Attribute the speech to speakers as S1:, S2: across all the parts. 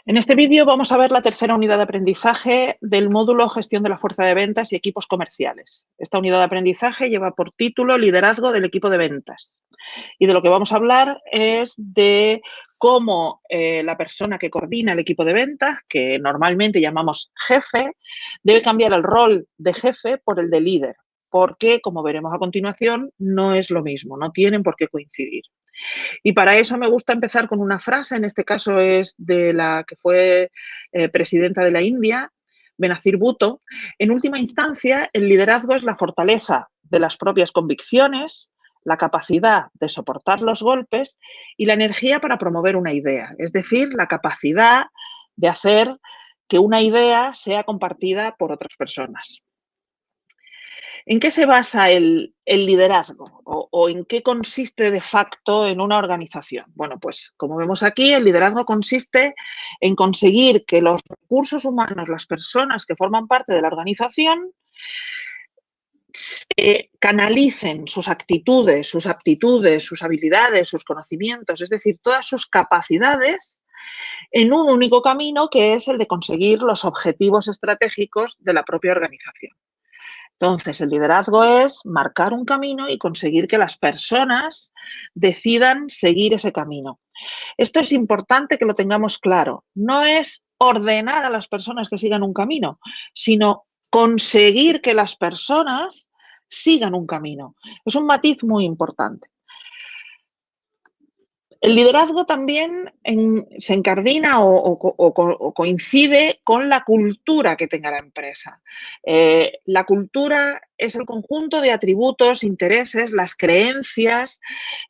S1: En este vídeo vamos a ver la tercera unidad de aprendizaje del módulo Gestión de la fuerza de ventas y equipos comerciales. Esta unidad de aprendizaje lleva por título Liderazgo del equipo de ventas. Y de lo que vamos a hablar es de cómo la persona que coordina el equipo de ventas, que normalmente llamamos jefe, debe cambiar el rol de jefe por el de líder, porque, como veremos a continuación, no es lo mismo, no tienen por qué coincidir. Y para eso me gusta empezar con una frase, en este caso es de la que fue presidenta de la India, Benazir Bhutto. En última instancia, el liderazgo es la fortaleza de las propias convicciones, la capacidad de soportar los golpes y la energía para promover una idea, es decir, la capacidad de hacer que una idea sea compartida por otras personas. ¿En qué se basa el liderazgo o en qué consiste de facto en una organización? Bueno, pues como vemos aquí, el liderazgo consiste en conseguir que los recursos humanos, las personas que forman parte de la organización, canalicen sus actitudes, sus aptitudes, sus habilidades, sus conocimientos, es decir, todas sus capacidades en un único camino que es el de conseguir los objetivos estratégicos de la propia organización. Entonces, el liderazgo es marcar un camino y conseguir que las personas decidan seguir ese camino. Esto es importante que lo tengamos claro. No es ordenar a las personas que sigan un camino, sino conseguir que las personas sigan un camino. Es un matiz muy importante. El liderazgo también se incardina o coincide con la cultura que tenga la empresa. La cultura es el conjunto de atributos, intereses, las creencias,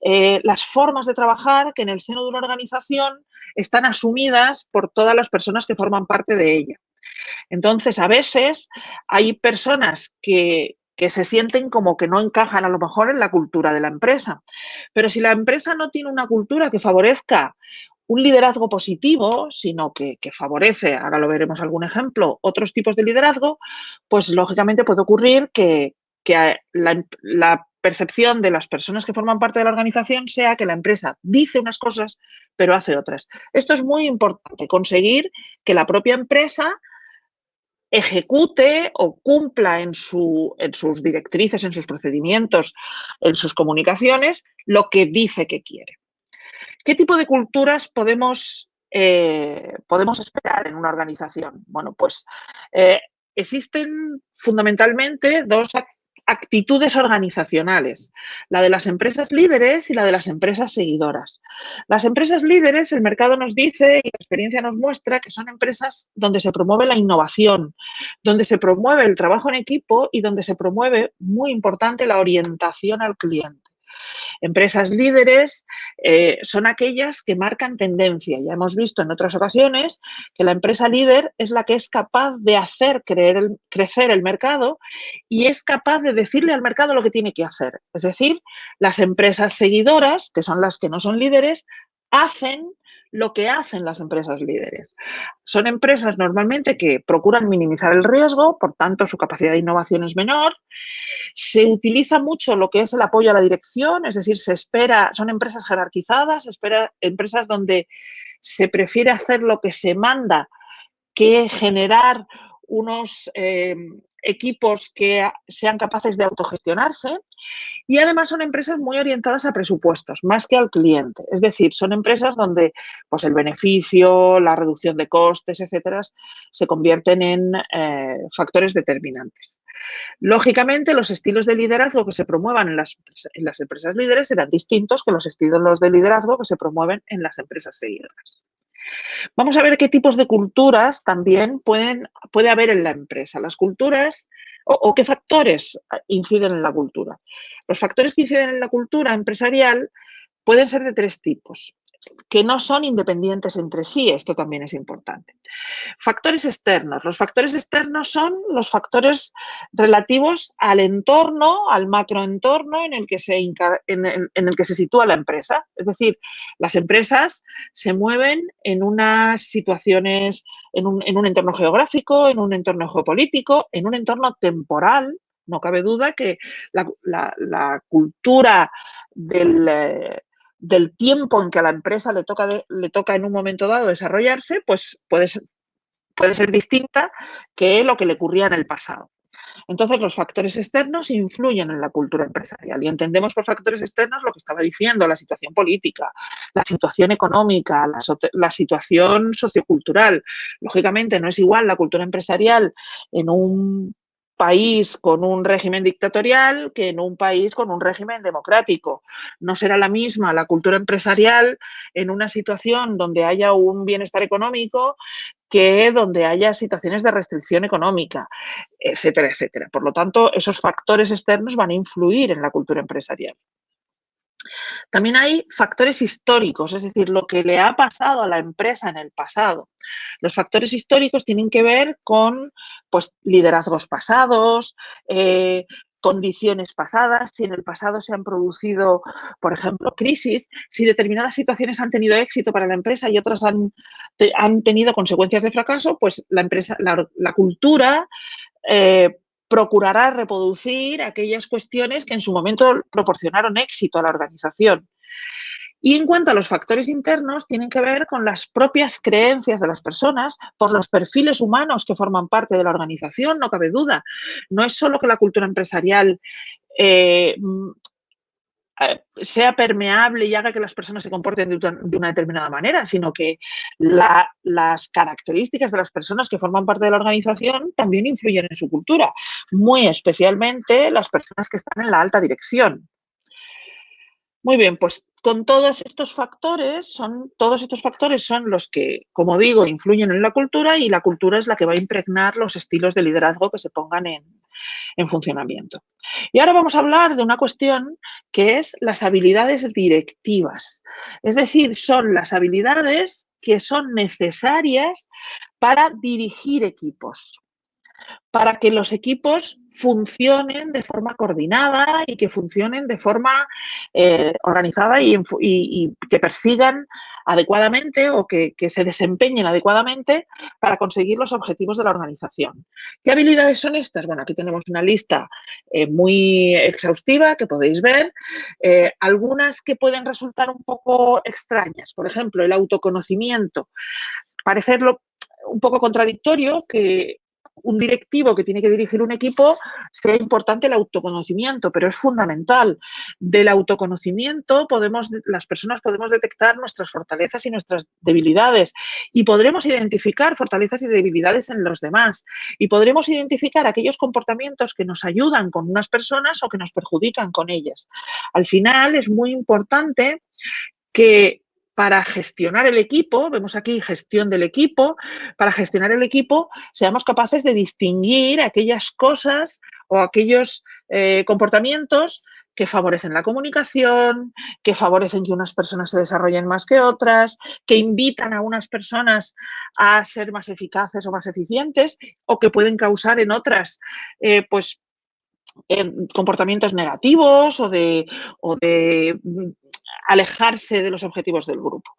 S1: las formas de trabajar que en el seno de una organización están asumidas por todas las personas que forman parte de ella. Entonces, a veces hay personas que se sienten como que no encajan a lo mejor en la cultura de la empresa. Pero si la empresa no tiene una cultura que favorezca un liderazgo positivo, sino que favorece, ahora lo veremos algún ejemplo, otros tipos de liderazgo, pues lógicamente puede ocurrir que la percepción de las personas que forman parte de la organización sea que la empresa dice unas cosas, pero hace otras. Esto es muy importante, conseguir que la propia empresa ejecute o cumpla en sus directrices, en sus procedimientos, en sus comunicaciones, lo que dice que quiere. ¿Qué tipo de culturas podemos esperar en una organización? Bueno, pues existen fundamentalmente dos actitudes organizacionales, la de las empresas líderes y la de las empresas seguidoras. Las empresas líderes, el mercado nos dice y la experiencia nos muestra que son empresas donde se promueve la innovación, donde se promueve el trabajo en equipo y donde se promueve, muy importante, la orientación al cliente. Empresas líderes son aquellas que marcan tendencia. Ya hemos visto en otras ocasiones que la empresa líder es la que es capaz de hacer crecer el mercado y es capaz de decirle al mercado lo que tiene que hacer. Es decir, las empresas seguidoras, que son las que no son líderes, hacen lo que hacen las empresas líderes. Son empresas normalmente que procuran minimizar el riesgo, por tanto su capacidad de innovación es menor. Se utiliza mucho lo que es el apoyo a la dirección, es decir, son empresas jerarquizadas, empresas donde se prefiere hacer lo que se manda que generar unos equipos que sean capaces de autogestionarse. Y además son empresas muy orientadas a presupuestos, más que al cliente. Es decir, son empresas donde pues, el beneficio, la reducción de costes, etcétera, se convierten en factores determinantes. Lógicamente, los estilos de liderazgo que se promuevan en las empresas líderes serán distintos que los estilos de liderazgo que se promueven en las empresas seguidoras. Vamos a ver qué tipos de culturas también puede haber en la empresa. Las culturas o qué factores inciden en la cultura. Los factores que inciden en la cultura empresarial pueden ser de tres tipos, que no son independientes entre sí. Esto también es importante. Factores externos. Los factores externos son los factores relativos al entorno, al macroentorno en el que en el que se sitúa la empresa. Es decir, las empresas se mueven en unas situaciones, en un entorno geográfico, en un entorno geopolítico, en un entorno temporal. No cabe duda que la cultura del del tiempo en que a la empresa le toca en un momento dado desarrollarse, pues puede ser distinta que lo que le ocurría en el pasado. Entonces, los factores externos influyen en la cultura empresarial y entendemos por factores externos lo que estaba diciendo, la situación política, la situación económica, la situación sociocultural. Lógicamente, no es igual la cultura empresarial en un país con un régimen dictatorial que en un país con un régimen democrático. No será la misma la cultura empresarial en una situación donde haya un bienestar económico que donde haya situaciones de restricción económica, etcétera, etcétera. Por lo tanto, esos factores externos van a influir en la cultura empresarial. También hay factores históricos, es decir, lo que le ha pasado a la empresa en el pasado. Los factores históricos tienen que ver con, pues, liderazgos pasados, condiciones pasadas, si en el pasado se han producido, por ejemplo, crisis, si determinadas situaciones han tenido éxito para la empresa y otras han tenido consecuencias de fracaso, pues la cultura procurará reproducir aquellas cuestiones que en su momento proporcionaron éxito a la organización. Y en cuanto a los factores internos, tienen que ver con las propias creencias de las personas, por los perfiles humanos que forman parte de la organización, no cabe duda. No es solo que la cultura empresarial sea permeable y haga que las personas se comporten de una determinada manera, sino que las características de las personas que forman parte de la organización también influyen en su cultura, muy especialmente las personas que están en la alta dirección. Muy bien, pues con todos estos factores son los que, como digo, influyen en la cultura y la cultura es la que va a impregnar los estilos de liderazgo que se pongan en funcionamiento. Y ahora vamos a hablar de una cuestión que es las habilidades directivas. Es decir, son las habilidades que son necesarias para dirigir equipos, para que los equipos funcionen de forma coordinada y que funcionen de forma organizada y que persigan adecuadamente o que se desempeñen adecuadamente para conseguir los objetivos de la organización. ¿Qué habilidades son estas? Bueno, aquí tenemos una lista muy exhaustiva que podéis ver. Algunas que pueden resultar un poco extrañas. Por ejemplo, el autoconocimiento. Parecerlo un poco contradictorio que un directivo que tiene que dirigir un equipo sea importante el autoconocimiento, pero es fundamental. Del autoconocimiento las personas podemos detectar nuestras fortalezas y nuestras debilidades y podremos identificar fortalezas y debilidades en los demás y podremos identificar aquellos comportamientos que nos ayudan con unas personas o que nos perjudican con ellas. Al final es muy importante que para gestionar el equipo, vemos aquí gestión del equipo, para gestionar el equipo seamos capaces de distinguir aquellas cosas o aquellos comportamientos que favorecen la comunicación, que favorecen que unas personas se desarrollen más que otras, que invitan a unas personas a ser más eficaces o más eficientes o que pueden causar en otras pues comportamientos negativos o de alejarse de los objetivos del grupo.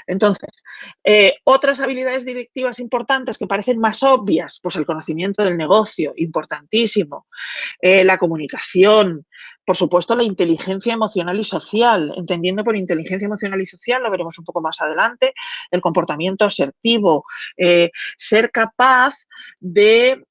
S1: Entonces, otras habilidades directivas importantes que parecen más obvias, pues el conocimiento del negocio, importantísimo, la comunicación, por supuesto la inteligencia emocional y social, entendiendo por inteligencia emocional y social, lo veremos un poco más adelante, el comportamiento asertivo, ser capaz de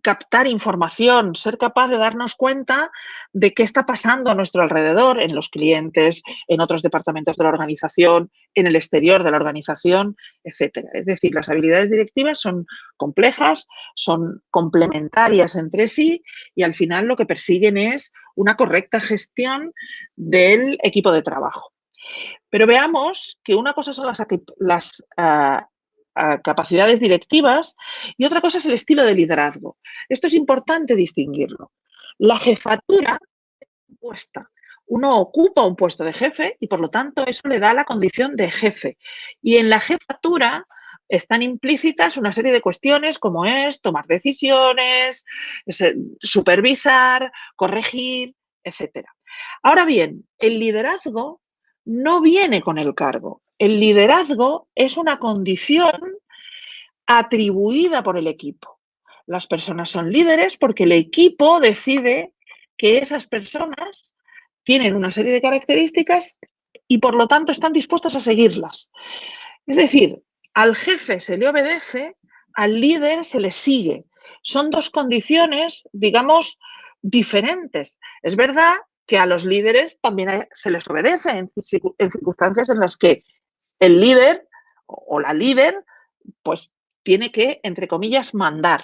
S1: captar información, ser capaz de darnos cuenta de qué está pasando a nuestro alrededor, en los clientes, en otros departamentos de la organización, en el exterior de la organización, etcétera. Es decir, las habilidades directivas son complejas, son complementarias entre sí y al final lo que persiguen es una correcta gestión del equipo de trabajo. Pero veamos que una cosa son las capacidades directivas y otra cosa es el estilo de liderazgo. Esto es importante distinguirlo. La jefatura es impuesta. Uno ocupa un puesto de jefe y, por lo tanto, eso le da la condición de jefe. Y en la jefatura están implícitas una serie de cuestiones como es tomar decisiones, supervisar, corregir, etcétera. Ahora bien, el liderazgo no viene con el cargo. El liderazgo es una condición atribuida por el equipo. Las personas son líderes porque el equipo decide que esas personas tienen una serie de características y por lo tanto están dispuestos a seguirlas. Es decir, al jefe se le obedece, al líder se le sigue. Son dos condiciones, digamos, diferentes. Es verdad que a los líderes también se les obedece en circunstancias en las que el líder o la líder pues tiene que, entre comillas, mandar.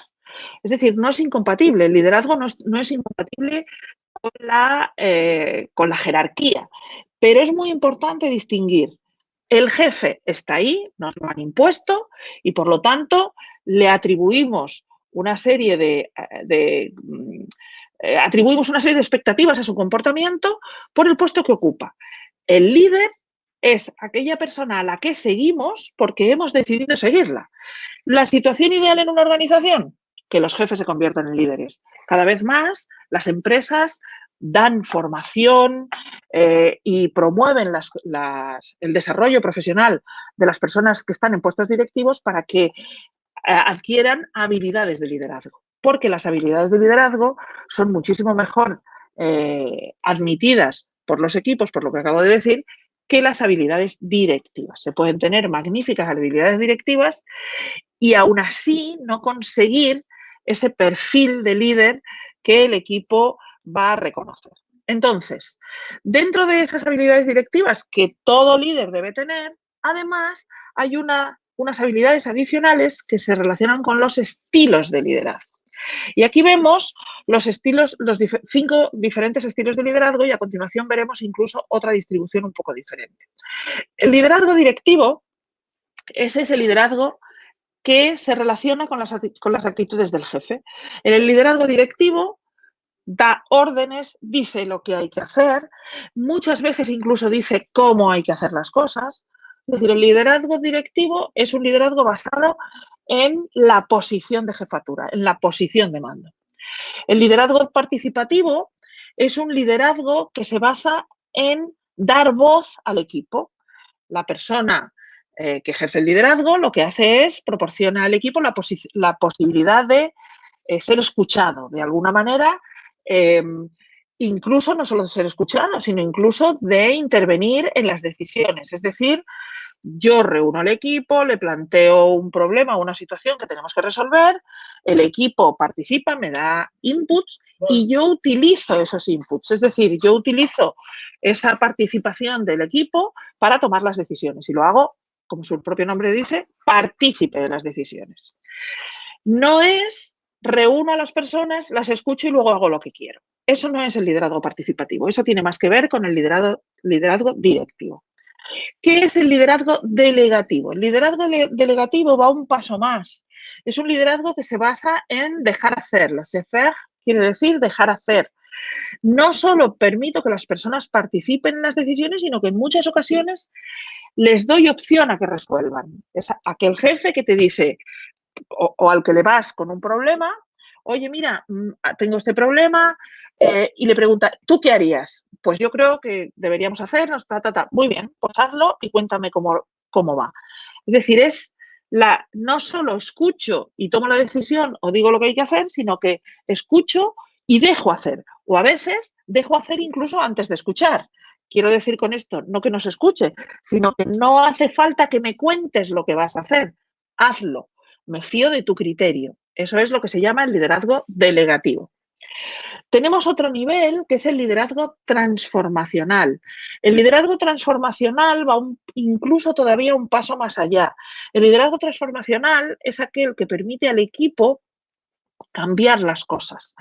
S1: Es decir, no es incompatible, el liderazgo no es incompatible con la jerarquía, pero es muy importante distinguir. El jefe está ahí, nos lo han impuesto y por lo tanto le atribuimos una serie atribuimos una serie de expectativas a su comportamiento por el puesto que ocupa. El líder es aquella persona a la que seguimos porque hemos decidido seguirla. La situación ideal en una organización, que los jefes se conviertan en líderes. Cada vez más las empresas dan formación y promueven el desarrollo profesional de las personas que están en puestos directivos para que adquieran habilidades de liderazgo, porque las habilidades de liderazgo son muchísimo mejor admitidas por los equipos, por lo que acabo de decir, que las habilidades directivas. Se pueden tener magníficas habilidades directivas y aún así no conseguir ese perfil de líder que el equipo va a reconocer. Entonces, dentro de esas habilidades directivas que todo líder debe tener, además hay unas habilidades adicionales que se relacionan con los estilos de liderazgo. Y aquí vemos los 5 diferentes estilos de liderazgo y a continuación veremos incluso otra distribución un poco diferente. El liderazgo directivo es ese liderazgo que se relaciona con las actitudes del jefe. En el liderazgo directivo da órdenes, dice lo que hay que hacer, muchas veces incluso dice cómo hay que hacer las cosas. Es decir, el liderazgo directivo es un liderazgo basado en la posición de jefatura, en la posición de mando. El liderazgo participativo es un liderazgo que se basa en dar voz al equipo. La persona que ejerce el liderazgo lo que hace es proporciona al equipo la posibilidad de ser escuchado de alguna manera, incluso no solo de ser escuchado, sino incluso de intervenir en las decisiones. Es decir, yo reúno al equipo, le planteo un problema o una situación que tenemos que resolver, el equipo participa, me da inputs y yo utilizo esos inputs. Es decir, yo utilizo esa participación del equipo para tomar las decisiones y lo hago, como su propio nombre dice, partícipe de las decisiones. No es reúno a las personas, las escucho y luego hago lo que quiero. Eso no es el liderazgo participativo, eso tiene más que ver con el liderazgo directivo. ¿Qué es el liderazgo delegativo? El liderazgo delegativo va un paso más. Es un liderazgo que se basa en dejar hacer. Laissez-faire quiere decir dejar hacer. No solo permito que las personas participen en las decisiones, sino que en muchas ocasiones les doy opción a que resuelvan. Es aquel jefe que te dice, o al que le vas con un problema, oye, mira, tengo este problema, y le pregunta, ¿tú qué harías? Pues yo creo que deberíamos hacernos, Muy bien, pues hazlo y cuéntame cómo va. Es decir, no solo escucho y tomo la decisión o digo lo que hay que hacer, sino que escucho y dejo hacer. O a veces dejo hacer incluso antes de escuchar. Quiero decir con esto, no que no se escuche, sino que no hace falta que me cuentes lo que vas a hacer. Hazlo. Me fío de tu criterio. Eso es lo que se llama el liderazgo delegativo. Tenemos otro nivel que es el liderazgo transformacional. El liderazgo transformacional va incluso todavía un paso más allá. El liderazgo transformacional es aquel que permite al equipo cambiar las cosas.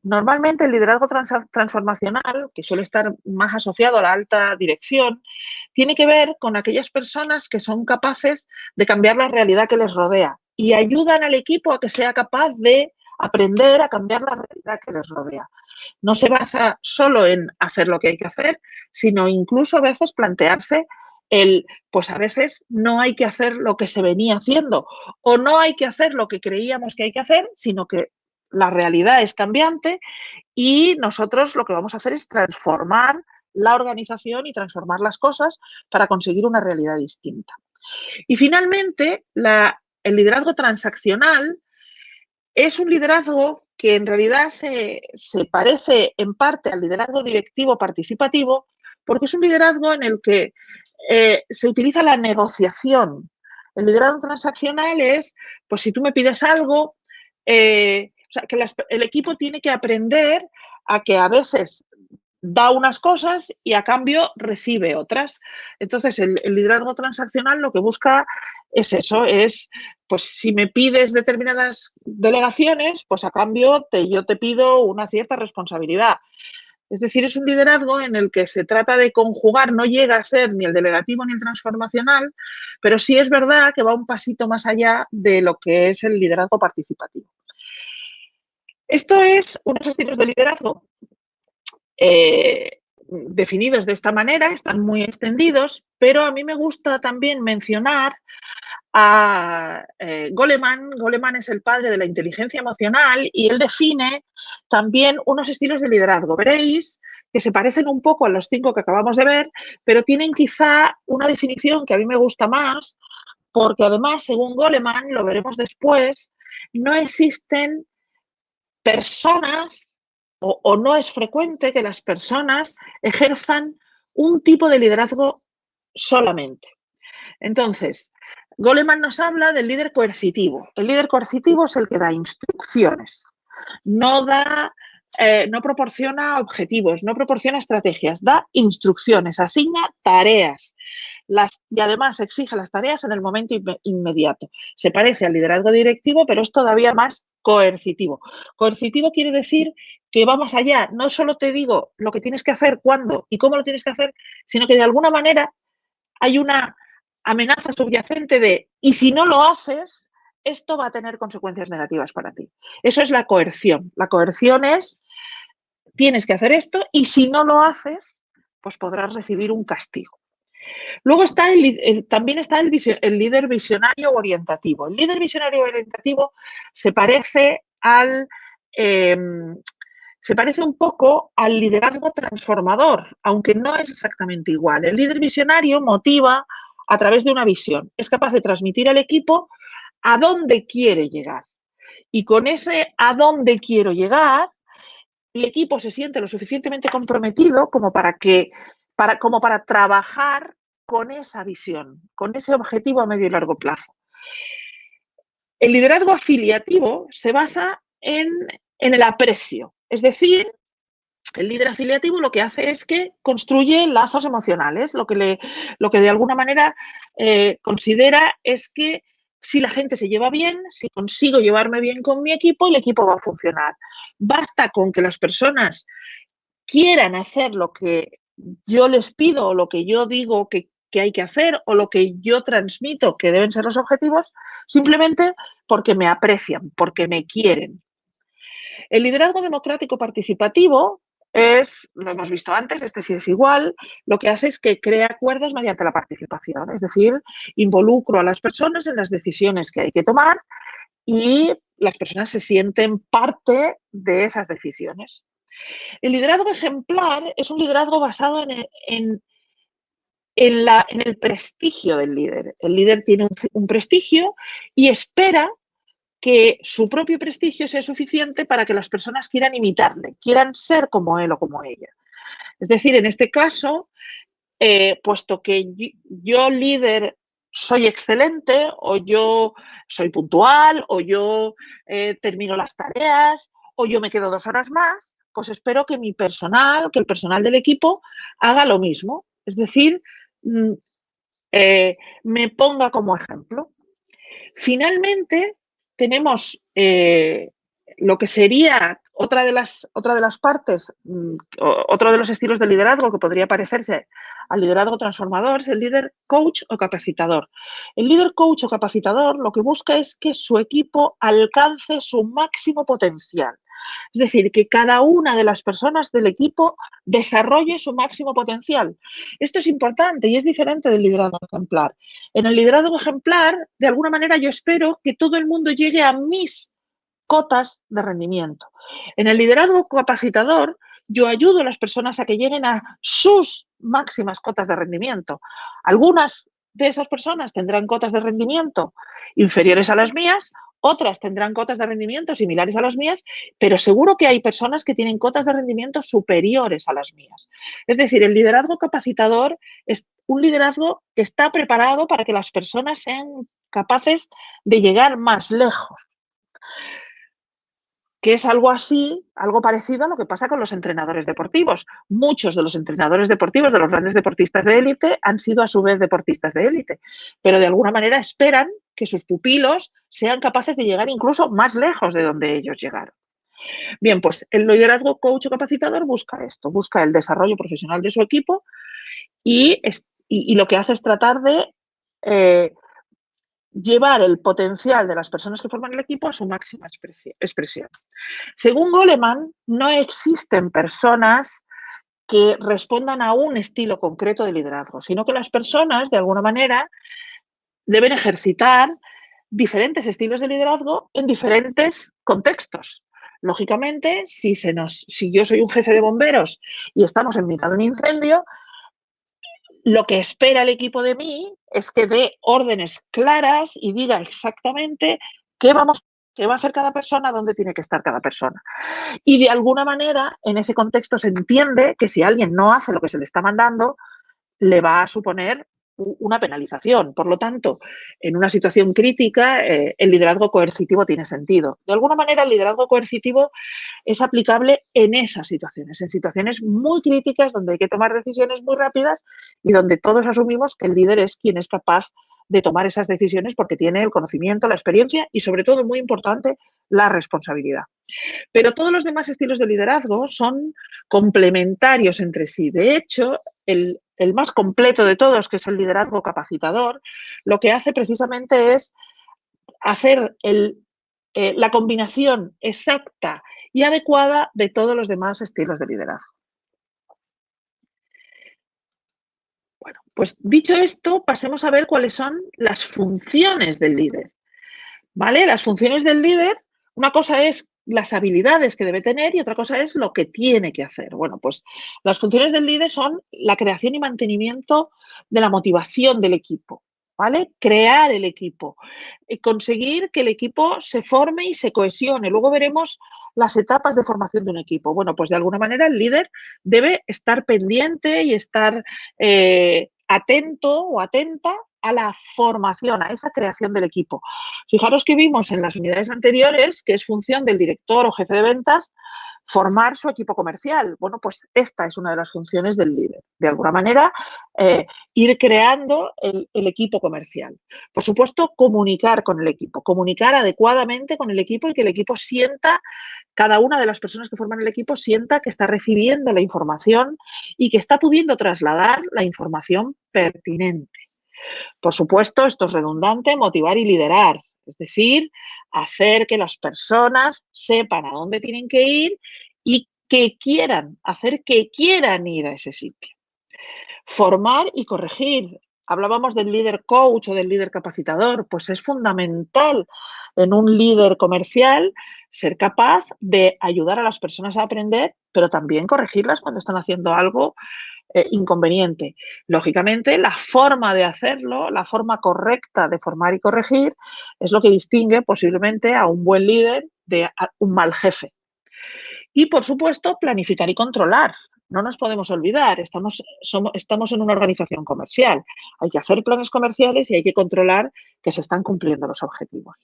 S1: Normalmente el liderazgo transformacional, que suele estar más asociado a la alta dirección, tiene que ver con aquellas personas que son capaces de cambiar la realidad que les rodea y ayudan al equipo a que sea capaz de aprender a cambiar la realidad que les rodea. No se basa solo en hacer lo que hay que hacer, sino incluso a veces plantearse pues a veces no hay que hacer lo que se venía haciendo o no hay que hacer lo que creíamos que hay que hacer, sino que la realidad es cambiante y nosotros lo que vamos a hacer es transformar la organización y transformar las cosas para conseguir una realidad distinta. Y finalmente, el liderazgo transaccional es un liderazgo que en realidad se parece en parte al liderazgo directivo participativo, porque es un liderazgo en el que se utiliza la negociación. El liderazgo transaccional es, pues si tú me pides algo, o sea, que el equipo tiene que aprender a que a veces da unas cosas y a cambio recibe otras. Entonces, el liderazgo transaccional lo que busca es eso, es, pues si me pides determinadas delegaciones, pues a cambio yo te pido una cierta responsabilidad. Es decir, es un liderazgo en el que se trata de conjugar, no llega a ser ni el delegativo ni el transformacional, pero sí es verdad que va un pasito más allá de lo que es el liderazgo participativo. Esto es unos estilos de liderazgo definidos de esta manera, están muy extendidos, pero a mí me gusta también mencionar a Goleman. Goleman es el padre de la inteligencia emocional y él define también unos estilos de liderazgo. Veréis que se parecen un poco a los 5 que acabamos de ver, pero tienen quizá una definición que a mí me gusta más, porque además, según Goleman, lo veremos después, no existen personas o no es frecuente que las personas ejerzan un tipo de liderazgo solamente. Entonces, Goleman nos habla del líder coercitivo. El líder coercitivo es el que da instrucciones, no proporciona objetivos, no proporciona estrategias, da instrucciones, asigna tareas y además exige las tareas en el momento inmediato. Se parece al liderazgo directivo, pero es todavía más coercitivo. Coercitivo quiere decir que va más allá. No solo te digo lo que tienes que hacer, cuándo y cómo lo tienes que hacer, sino que de alguna manera hay una amenaza subyacente de, y si no lo haces, esto va a tener consecuencias negativas para ti. Eso es la coerción. La coerción es, tienes que hacer esto y si no lo haces, pues podrás recibir un castigo. Luego está también está el líder visionario orientativo. El líder visionario orientativo se parece se parece un poco al liderazgo transformador, aunque no es exactamente igual. El líder visionario motiva a través de una visión. Es capaz de transmitir al equipo a dónde quiere llegar. Y con ese a dónde quiero llegar, el equipo se siente lo suficientemente comprometido como para trabajar con esa visión, con ese objetivo a medio y largo plazo. El liderazgo afiliativo se basa en el aprecio, es decir, el líder afiliativo lo que hace es que construye lazos emocionales, lo que de alguna manera considera es que si la gente se lleva bien, si consigo llevarme bien con mi equipo, el equipo va a funcionar. Basta con que las personas quieran hacer lo que yo les pido o lo que yo digo que hay que hacer o lo que yo transmito que deben ser los objetivos, simplemente porque me aprecian, porque me quieren. El liderazgo democrático participativo lo hemos visto antes, este sí es igual, lo que hace es que crea acuerdos mediante la participación, es decir, involucro a las personas en las decisiones que hay que tomar y las personas se sienten parte de esas decisiones. El liderazgo ejemplar es un liderazgo basado en el prestigio del líder. El líder tiene un prestigio y espera que su propio prestigio sea suficiente para que las personas quieran imitarle, quieran ser como él o como ella. Es decir, en este caso, puesto que yo líder soy excelente o yo soy puntual o yo termino las tareas o yo me quedo 2 horas más, pues espero que que el personal del equipo haga lo mismo. Es decir, me ponga como ejemplo. Finalmente, tenemos lo que sería otra de las partes, otro de los estilos de liderazgo que podría parecerse al liderazgo transformador, es el líder coach o capacitador. El líder coach o capacitador lo que busca es que su equipo alcance su máximo potencial. Es decir, que cada una de las personas del equipo desarrolle su máximo potencial. Esto es importante y es diferente del liderazgo ejemplar. En el liderazgo ejemplar, de alguna manera, yo espero que todo el mundo llegue a mis cotas de rendimiento. En el liderazgo capacitador, yo ayudo a las personas a que lleguen a sus máximas cotas de rendimiento. Algunas de esas personas tendrán cotas de rendimiento inferiores a las mías, Otras tendrán cotas de rendimiento similares a las mías, pero seguro que hay personas que tienen cotas de rendimiento superiores a las mías. Es decir, el liderazgo capacitador es un liderazgo que está preparado para que las personas sean capaces de llegar más lejos, que es algo así, algo parecido a lo que pasa con los entrenadores deportivos. Muchos de los entrenadores deportivos, de los grandes deportistas de élite, han sido a su vez deportistas de élite, pero de alguna manera esperan que sus pupilos sean capaces de llegar incluso más lejos de donde ellos llegaron. Bien, pues el liderazgo coach o capacitador busca esto, busca el desarrollo profesional de su equipo y lo que hace es tratar de llevar el potencial de las personas que forman el equipo a su máxima expresión. Según Goleman, no existen personas que respondan a un estilo concreto de liderazgo, sino que las personas, de alguna manera, deben ejercitar diferentes estilos de liderazgo en diferentes contextos. Lógicamente, si yo soy un jefe de bomberos y estamos en mitad de un incendio, lo que espera el equipo de mí es que dé órdenes claras y diga exactamente qué va a hacer cada persona, dónde tiene que estar cada persona. Y de alguna manera, en ese contexto se entiende que si alguien no hace lo que se le está mandando, le va a suponer una penalización. Por lo tanto, en una situación crítica, el liderazgo coercitivo tiene sentido. De alguna manera, el liderazgo coercitivo es aplicable en esas situaciones, en situaciones muy críticas donde hay que tomar decisiones muy rápidas y donde todos asumimos que el líder es quien es capaz de tomar esas decisiones porque tiene el conocimiento, la experiencia y, sobre todo, muy importante, la responsabilidad. Pero todos los demás estilos de liderazgo son complementarios entre sí. De hecho, el más completo de todos, que es el liderazgo capacitador, lo que hace precisamente es hacer la combinación exacta y adecuada de todos los demás estilos de liderazgo. Bueno, pues dicho esto, pasemos a ver cuáles son las funciones del líder. ¿Vale? Las funciones del líder, una cosa es las habilidades que debe tener y otra cosa es lo que tiene que hacer. Bueno, pues las funciones del líder son la creación y mantenimiento de la motivación del equipo, ¿vale? Crear el equipo, conseguir que el equipo se forme y se cohesione. Luego veremos las etapas de formación de un equipo. Bueno, pues de alguna manera el líder debe estar pendiente y estar atento o atenta a la formación, a esa creación del equipo. Fijaros que vimos en las unidades anteriores que es función del director o jefe de ventas formar su equipo comercial. Bueno, pues esta es una de las funciones del líder. De alguna manera, ir creando el equipo comercial. Por supuesto, comunicar con el equipo, comunicar adecuadamente con el equipo y que el equipo sienta, cada una de las personas que forman el equipo sienta que está recibiendo la información y que está pudiendo trasladar la información pertinente. Por supuesto, esto es redundante, motivar y liderar, es decir, hacer que las personas sepan a dónde tienen que ir y que quieran, hacer que quieran ir a ese sitio. Formar y corregir. Hablábamos del líder coach o del líder capacitador, pues es fundamental en un líder comercial ser capaz de ayudar a las personas a aprender, pero también corregirlas cuando están haciendo algo inconveniente. Lógicamente, la forma de hacerlo, la forma correcta de formar y corregir, es lo que distingue posiblemente a un buen líder de un mal jefe. Y, por supuesto, planificar y controlar. No nos podemos olvidar, estamos en una organización comercial. Hay que hacer planes comerciales y hay que controlar que se están cumpliendo los objetivos.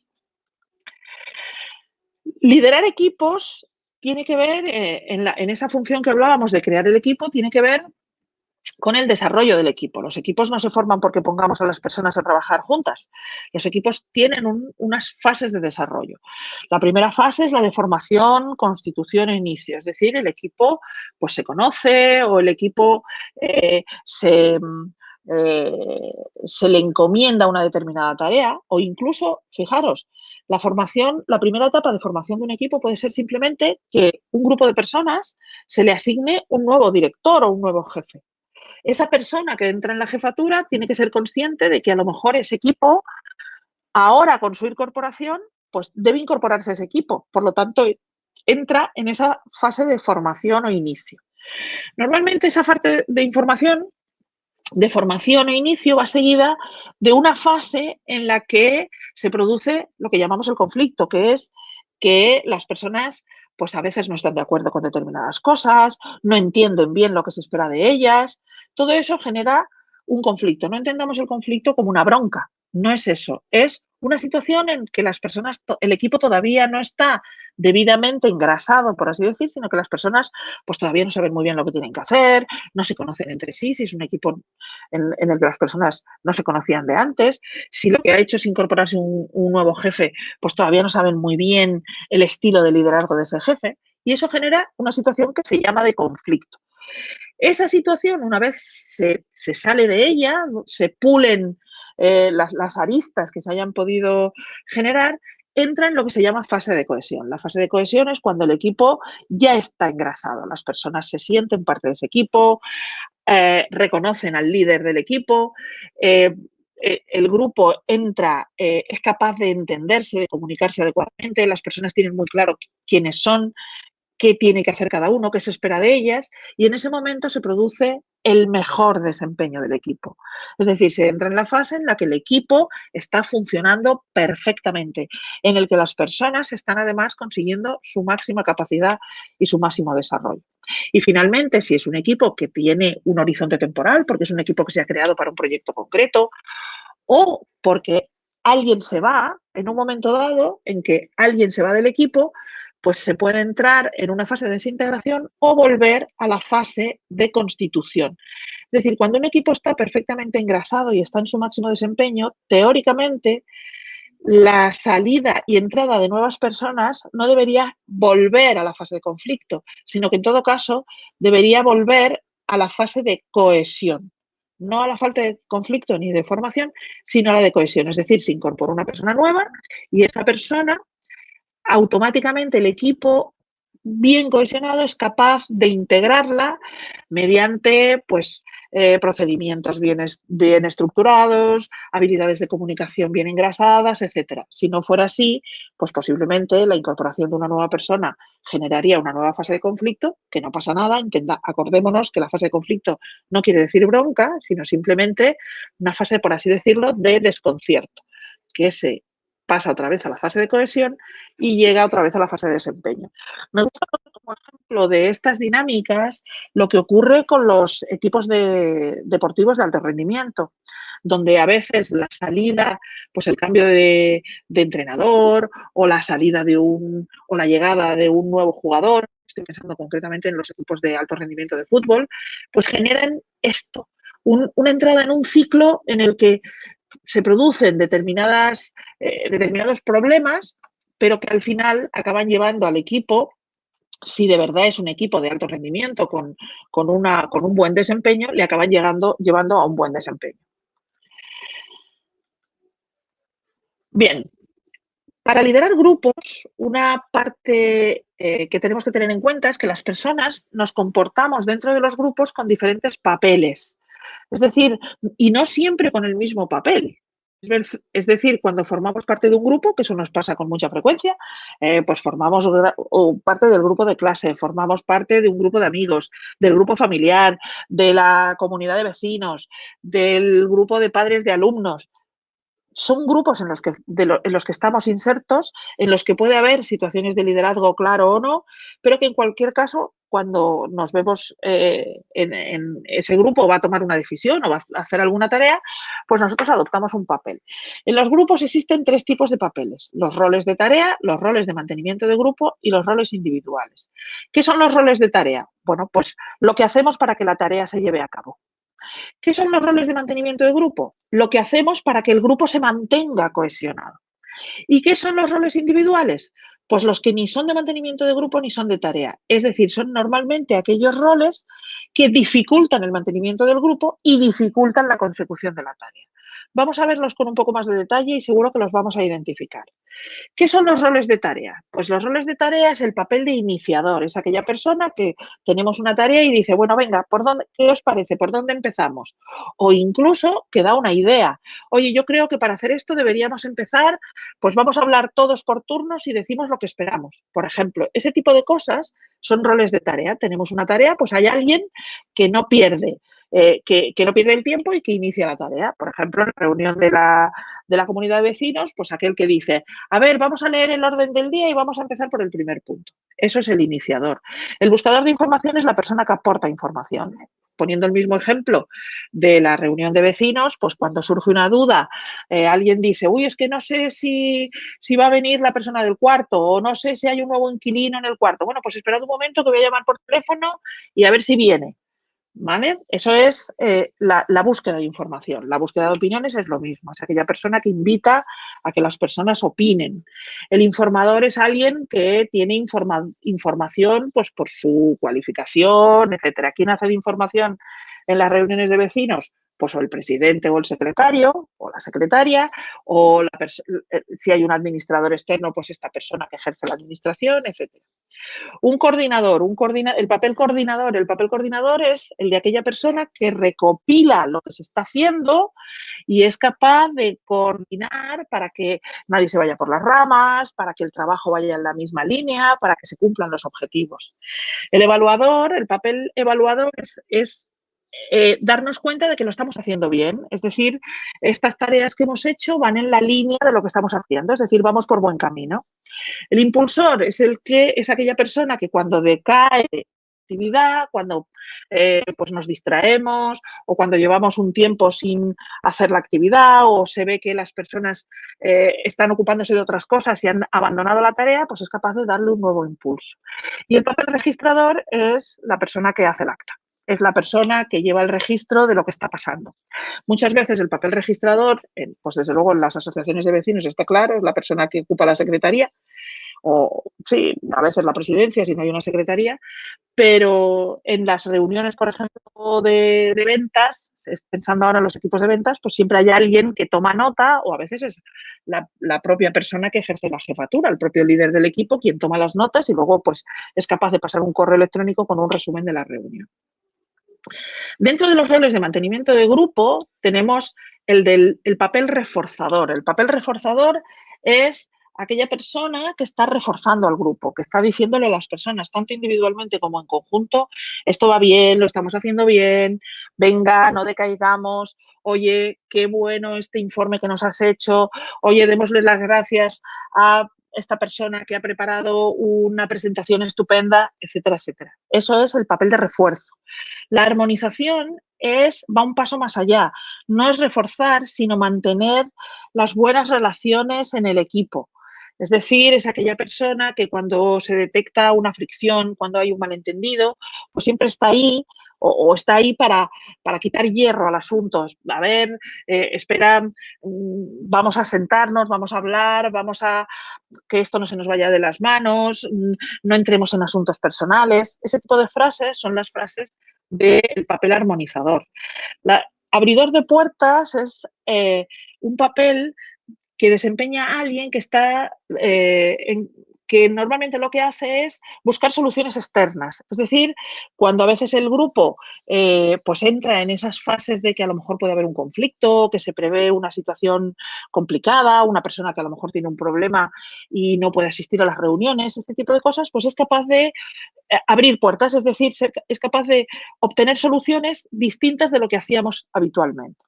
S1: Liderar equipos tiene que ver, en esa función que hablábamos de crear el equipo, tiene que ver con el desarrollo del equipo. Los equipos no se forman porque pongamos a las personas a trabajar juntas. Los equipos tienen unas fases de desarrollo. La primera fase es la de formación, constitución e inicio. Es decir, el equipo pues, se conoce o el equipo se le encomienda una determinada tarea o incluso, fijaros, la primera etapa de formación de un equipo puede ser simplemente que un grupo de personas se le asigne un nuevo director o un nuevo jefe. Esa persona que entra en la jefatura tiene que ser consciente de que a lo mejor ese equipo, ahora con su incorporación, pues debe incorporarse a ese equipo. Por lo tanto, entra en esa fase de formación o inicio. Normalmente esa parte de información de formación o inicio va seguida de una fase en la que se produce lo que llamamos el conflicto, que es que las personas pues a veces no están de acuerdo con determinadas cosas, no entienden bien lo que se espera de ellas. Todo eso genera un conflicto. No entendamos el conflicto como una bronca, no es eso, es una situación en que las personas, el equipo todavía no está debidamente engrasado, por así decir, sino que las personas pues todavía no saben muy bien lo que tienen que hacer, no se conocen entre sí, si es un equipo en el que las personas no se conocían de antes, si lo que ha hecho es incorporarse un nuevo jefe, pues todavía no saben muy bien el estilo de liderazgo de ese jefe, y eso genera una situación que se llama de conflicto. Esa situación, una vez se sale de ella, se pulen las aristas que se hayan podido generar, entra en lo que se llama fase de cohesión. La fase de cohesión es cuando el equipo ya está engrasado, las personas se sienten parte de ese equipo, reconocen al líder del equipo, el grupo entra, es capaz de entenderse, de comunicarse adecuadamente, las personas tienen muy claro quiénes son, qué tiene que hacer cada uno, qué se espera de ellas, y en ese momento se produce el mejor desempeño del equipo. Es decir, se entra en la fase en la que el equipo está funcionando perfectamente, en el que las personas están además consiguiendo su máxima capacidad y su máximo desarrollo. Y finalmente, si es un equipo que tiene un horizonte temporal, porque es un equipo que se ha creado para un proyecto concreto, o porque alguien se va en un momento dado en que alguien se va del equipo, pues se puede entrar en una fase de desintegración o volver a la fase de constitución. Es decir, cuando un equipo está perfectamente engrasado y está en su máximo desempeño, teóricamente la salida y entrada de nuevas personas no debería volver a la fase de conflicto, sino que en todo caso debería volver a la fase de cohesión. No a la falta de conflicto ni de formación, sino a la de cohesión. Es decir, se incorpora una persona nueva y esa persona, automáticamente el equipo bien cohesionado es capaz de integrarla mediante pues, procedimientos bien estructurados, habilidades de comunicación bien engrasadas, etcétera. Si no fuera así, pues posiblemente la incorporación de una nueva persona generaría una nueva fase de conflicto, que no pasa nada, acordémonos que la fase de conflicto no quiere decir bronca, sino simplemente una fase, por así decirlo, de desconcierto, que se pasa otra vez a la fase de cohesión y llega otra vez a la fase de desempeño. Me gusta como ejemplo de estas dinámicas lo que ocurre con los equipos deportivos de alto rendimiento, donde a veces la salida, pues el cambio de entrenador o la salida o la llegada de un nuevo jugador, estoy pensando concretamente en los equipos de alto rendimiento de fútbol, pues generan esto, una entrada en un ciclo en el que se producen determinados problemas, pero que al final acaban llevando al equipo, si de verdad es un equipo de alto rendimiento con un buen desempeño, le acaban llevando a un buen desempeño. Bien, para liderar grupos, una parte que tenemos que tener en cuenta es que las personas nos comportamos dentro de los grupos con diferentes papeles. Es decir, y no siempre con el mismo papel. Es decir, cuando formamos parte de un grupo, que eso nos pasa con mucha frecuencia, pues formamos parte del grupo de clase, formamos parte de un grupo de amigos, del grupo familiar, de la comunidad de vecinos, del grupo de padres de alumnos. Son grupos en los que estamos insertos, en los que puede haber situaciones de liderazgo claro o no, pero que en cualquier caso, cuando nos vemos en ese grupo va a tomar una decisión o va a hacer alguna tarea, pues nosotros adoptamos un papel. En los grupos existen tres tipos de papeles: los roles de tarea, los roles de mantenimiento de grupo y los roles individuales. ¿Qué son los roles de tarea? Bueno, pues lo que hacemos para que la tarea se lleve a cabo. ¿Qué son los roles de mantenimiento de grupo? Lo que hacemos para que el grupo se mantenga cohesionado. ¿Y qué son los roles individuales? Pues los que ni son de mantenimiento de grupo ni son de tarea. Es decir, son normalmente aquellos roles que dificultan el mantenimiento del grupo y dificultan la consecución de la tarea. Vamos a verlos con un poco más de detalle y seguro que los vamos a identificar. ¿Qué son los roles de tarea? Pues los roles de tarea es el papel de iniciador, es aquella persona que tenemos una tarea y dice, bueno, venga, ¿qué os parece? ¿Por dónde empezamos? O incluso que da una idea. Oye, yo creo que para hacer esto deberíamos empezar, pues vamos a hablar todos por turnos y decimos lo que esperamos. Por ejemplo, ese tipo de cosas son roles de tarea. Tenemos una tarea, pues hay alguien que no pierde, que no pierde el tiempo y que inicia la tarea. Por ejemplo, en la reunión de la comunidad de vecinos, pues aquel que dice, a ver, vamos a leer el orden del día y vamos a empezar por el primer punto. Eso es el iniciador. El buscador de información es la persona que aporta información. Poniendo el mismo ejemplo de la reunión de vecinos, pues cuando surge una duda, alguien dice, uy, es que no sé si va a venir la persona del cuarto o no sé si hay un nuevo inquilino en el cuarto. Bueno, pues esperad un momento que voy a llamar por teléfono y a ver si viene. ¿Vale? Eso es la búsqueda de información. La búsqueda de opiniones es lo mismo. Es aquella persona que invita a que las personas opinen. El informador es alguien que tiene información pues, por su cualificación, etcétera. ¿Quién hace de información en las reuniones de vecinos? Pues o el presidente o el secretario o la secretaria, o si hay un administrador externo, pues esta persona que ejerce la administración, etcétera. Un coordinador, el papel coordinador es el de aquella persona que recopila lo que se está haciendo y es capaz de coordinar para que nadie se vaya por las ramas, para que el trabajo vaya en la misma línea, para que se cumplan los objetivos. El papel evaluador es darnos cuenta de que lo estamos haciendo bien. Es decir, estas tareas que hemos hecho van en la línea de lo que estamos haciendo, es decir, vamos por buen camino. El impulsor es aquella persona que cuando decae actividad, cuando pues nos distraemos o cuando llevamos un tiempo sin hacer la actividad o se ve que las personas están ocupándose de otras cosas y han abandonado la tarea, pues es capaz de darle un nuevo impulso. Y el papel registrador es la persona que hace el acta. Es la persona que lleva el registro de lo que está pasando. Muchas veces el papel registrador, pues desde luego en las asociaciones de vecinos está claro, es la persona que ocupa la secretaría, o sí, a veces la presidencia si no hay una secretaría, pero en las reuniones, por ejemplo, de ventas, pensando ahora en los equipos de ventas, pues siempre hay alguien que toma nota o a veces es la propia persona que ejerce la jefatura, el propio líder del equipo, quien toma las notas y luego pues es capaz de pasar un correo electrónico con un resumen de la reunión. Dentro de los roles de mantenimiento de grupo tenemos el papel reforzador. El papel reforzador es aquella persona que está reforzando al grupo, que está diciéndole a las personas, tanto individualmente como en conjunto, esto va bien, lo estamos haciendo bien, venga, no decaigamos, oye, qué bueno este informe que nos has hecho, oye, démosle las gracias a esta persona que ha preparado una presentación estupenda, etcétera, etcétera. Eso es el papel de refuerzo. La armonización va un paso más allá. No es reforzar, sino mantener las buenas relaciones en el equipo. Es decir, es aquella persona que cuando se detecta una fricción, cuando hay un malentendido, pues siempre está ahí o está ahí para quitar hierro al asunto. A ver, espera, vamos a sentarnos, vamos a hablar, vamos a que esto no se nos vaya de las manos, no entremos en asuntos personales. Ese tipo de frases son las frases del papel armonizador. Abridor de puertas es un papel que desempeña a alguien que está que normalmente lo que hace es buscar soluciones externas. Es decir, cuando a veces el grupo pues entra en esas fases de que a lo mejor puede haber un conflicto, que se prevé una situación complicada, una persona que a lo mejor tiene un problema y no puede asistir a las reuniones, este tipo de cosas, pues es capaz de abrir puertas, es decir, es capaz de obtener soluciones distintas de lo que hacíamos habitualmente.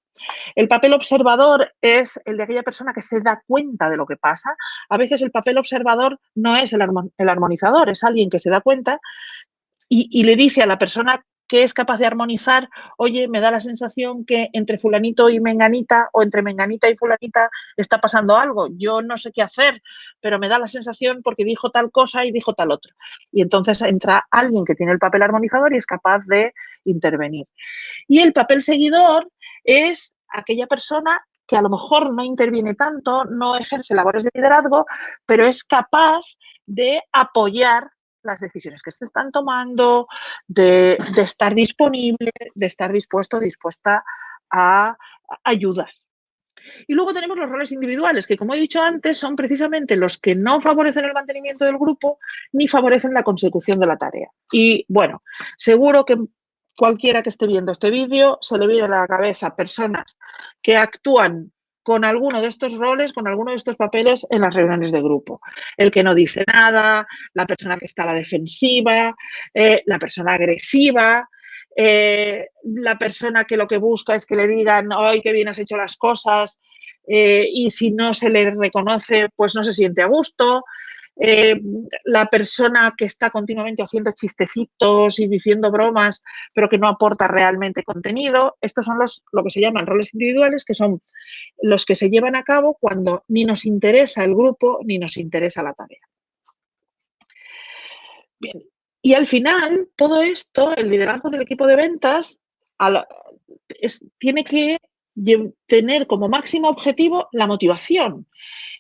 S1: El papel observador es el de aquella persona que se da cuenta de lo que pasa. A veces el papel observador no es el armonizador, es alguien que se da cuenta y le dice a la persona que es capaz de armonizar, oye, me da la sensación que entre fulanito y menganita o entre menganita y fulanita está pasando algo. Yo no sé qué hacer, pero me da la sensación porque dijo tal cosa y dijo tal otra. Y entonces entra alguien que tiene el papel armonizador y es capaz de intervenir. Y el papel seguidor es aquella persona que a lo mejor no interviene tanto, no ejerce labores de liderazgo, pero es capaz de apoyar las decisiones que se están tomando, de estar disponible, de estar dispuesta a ayudar. Y luego tenemos los roles individuales, que como he dicho antes, son precisamente los que no favorecen el mantenimiento del grupo ni favorecen la consecución de la tarea. Y bueno, seguro que cualquiera que esté viendo este vídeo se le viene a la cabeza personas que actúan con alguno de estos roles, con alguno de estos papeles en las reuniones de grupo. El que no dice nada, la persona que está a la defensiva, la persona agresiva, la persona que lo que busca es que le digan, ¡ay, qué bien has hecho las cosas! Y si no se le reconoce, pues no se siente a gusto. Eh, la persona que está continuamente haciendo chistecitos y diciendo bromas, pero que no aporta realmente contenido. Estos son lo que se llaman roles individuales, que son los que se llevan a cabo cuando ni nos interesa el grupo ni nos interesa la tarea. Bien. Y al final, todo esto, el liderazgo del equipo de ventas, tiene que tener como máximo objetivo la motivación.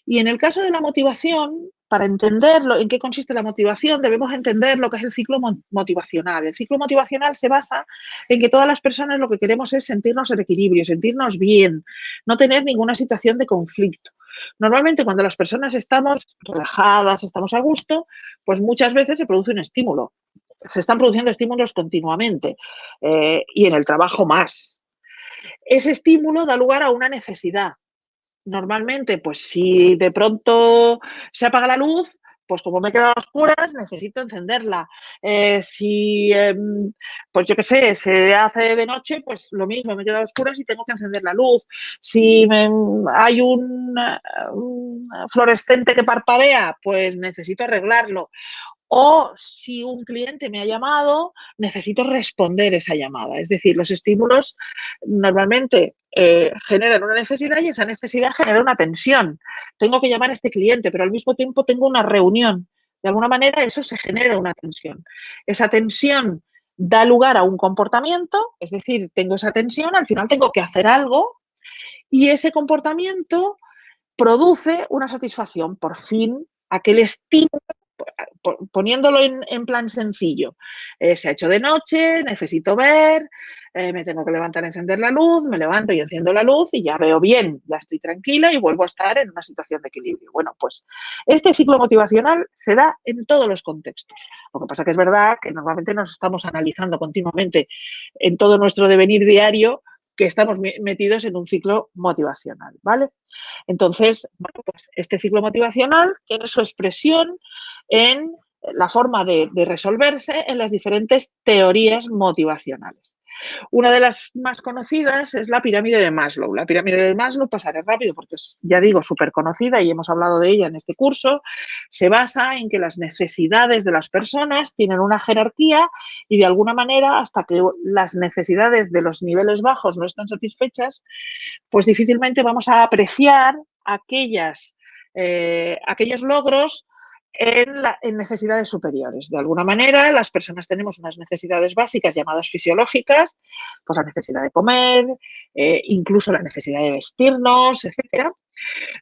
S1: Y en el caso de la motivación, para entender en qué consiste la motivación, debemos entender lo que es el ciclo motivacional. El ciclo motivacional se basa en que todas las personas lo que queremos es sentirnos en equilibrio, sentirnos bien, no tener ninguna situación de conflicto. Normalmente cuando las personas estamos relajadas, estamos a gusto, pues muchas veces se produce un estímulo. Se están produciendo estímulos continuamente y en el trabajo más. Ese estímulo da lugar a una necesidad. Normalmente, pues si de pronto se apaga la luz, pues como me he quedado a oscuras, necesito encenderla. Pues yo qué sé, se hace de noche, pues lo mismo, me he quedado a oscuras y tengo que encender la luz. Si hay un fluorescente que parpadea, pues necesito arreglarlo. O si un cliente me ha llamado, necesito responder esa llamada. Es decir, los estímulos normalmente generan una necesidad y esa necesidad genera una tensión. Tengo que llamar a este cliente, pero al mismo tiempo tengo una reunión. De alguna manera eso se genera una tensión. Esa tensión da lugar a un comportamiento, es decir, tengo esa tensión, al final tengo que hacer algo y ese comportamiento produce una satisfacción. Por fin, aquel estímulo, poniéndolo en plan sencillo, se ha hecho de noche, necesito ver, me tengo que levantar a encender la luz, me levanto y enciendo la luz y ya veo bien, ya estoy tranquila y vuelvo a estar en una situación de equilibrio. Bueno, pues este ciclo motivacional se da en todos los contextos. Lo que pasa que es verdad que normalmente nos estamos analizando continuamente en todo nuestro devenir diario que estamos metidos en un ciclo motivacional, ¿vale? Entonces, bueno, pues este ciclo motivacional tiene su expresión en la forma de resolverse en las diferentes teorías motivacionales. Una de las más conocidas es la pirámide de Maslow. La pirámide de Maslow, pasaré rápido porque es, ya digo, súper conocida y hemos hablado de ella en este curso, se basa en que las necesidades de las personas tienen una jerarquía y de alguna manera hasta que las necesidades de los niveles bajos no están satisfechas, pues difícilmente vamos a apreciar aquellos logros en necesidades superiores. De alguna manera, las personas tenemos unas necesidades básicas llamadas fisiológicas, pues la necesidad de comer, incluso la necesidad de vestirnos, etcétera.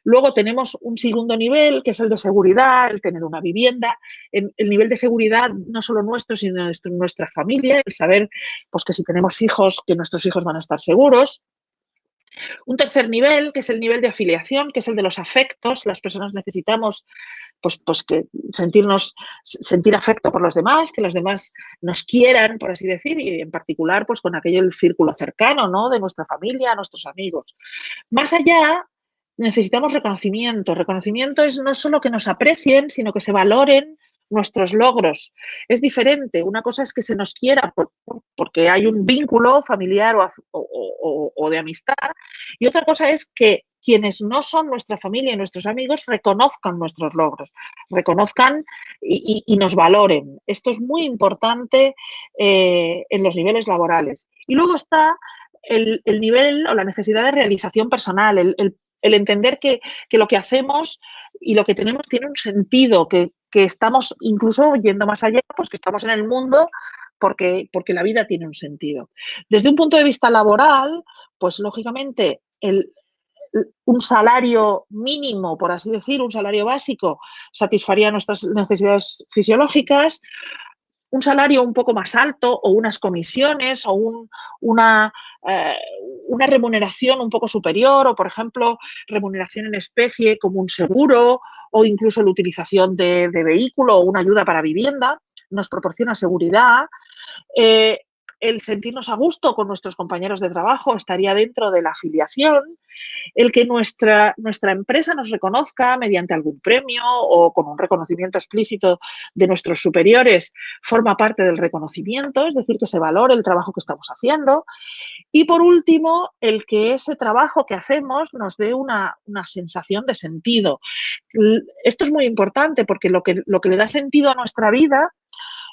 S1: Luego tenemos un segundo nivel, que es el de seguridad, el tener una vivienda, el nivel de seguridad no solo nuestro, sino de nuestra familia, el saber pues, que si tenemos hijos, que nuestros hijos van a estar seguros. Un tercer nivel, que es el nivel de afiliación, que es el de los afectos. Las personas necesitamos pues que sentir afecto por los demás, que los demás nos quieran, por así decir, y en particular pues con aquel círculo cercano, ¿no? De nuestra familia, nuestros amigos. Más allá, necesitamos reconocimiento. Reconocimiento es no solo que nos aprecien, sino que se valoren nuestros logros. Es diferente. Una cosa es que se nos quiera porque hay un vínculo familiar o de amistad y otra cosa es que quienes no son nuestra familia y nuestros amigos reconozcan nuestros logros, reconozcan y nos valoren. Esto es muy importante en los niveles laborales. Y luego está el nivel o la necesidad de realización personal, el entender que lo que hacemos y lo que tenemos tiene un sentido, que estamos incluso yendo más allá, pues que estamos en el mundo porque la vida tiene un sentido. Desde un punto de vista laboral, pues lógicamente un salario mínimo, por así decir, un salario básico, satisfaría nuestras necesidades fisiológicas. Un salario un poco más alto o unas comisiones o una remuneración un poco superior o, por ejemplo, remuneración en especie como un seguro o incluso la utilización de vehículo o una ayuda para vivienda, nos proporciona seguridad. el sentirnos a gusto con nuestros compañeros de trabajo estaría dentro de la afiliación. El que nuestra empresa nos reconozca mediante algún premio o con un reconocimiento explícito de nuestros superiores forma parte del reconocimiento, es decir, que se valore el trabajo que estamos haciendo. Y por último, el que ese trabajo que hacemos nos dé una sensación de sentido. Esto es muy importante porque lo que le da sentido a nuestra vida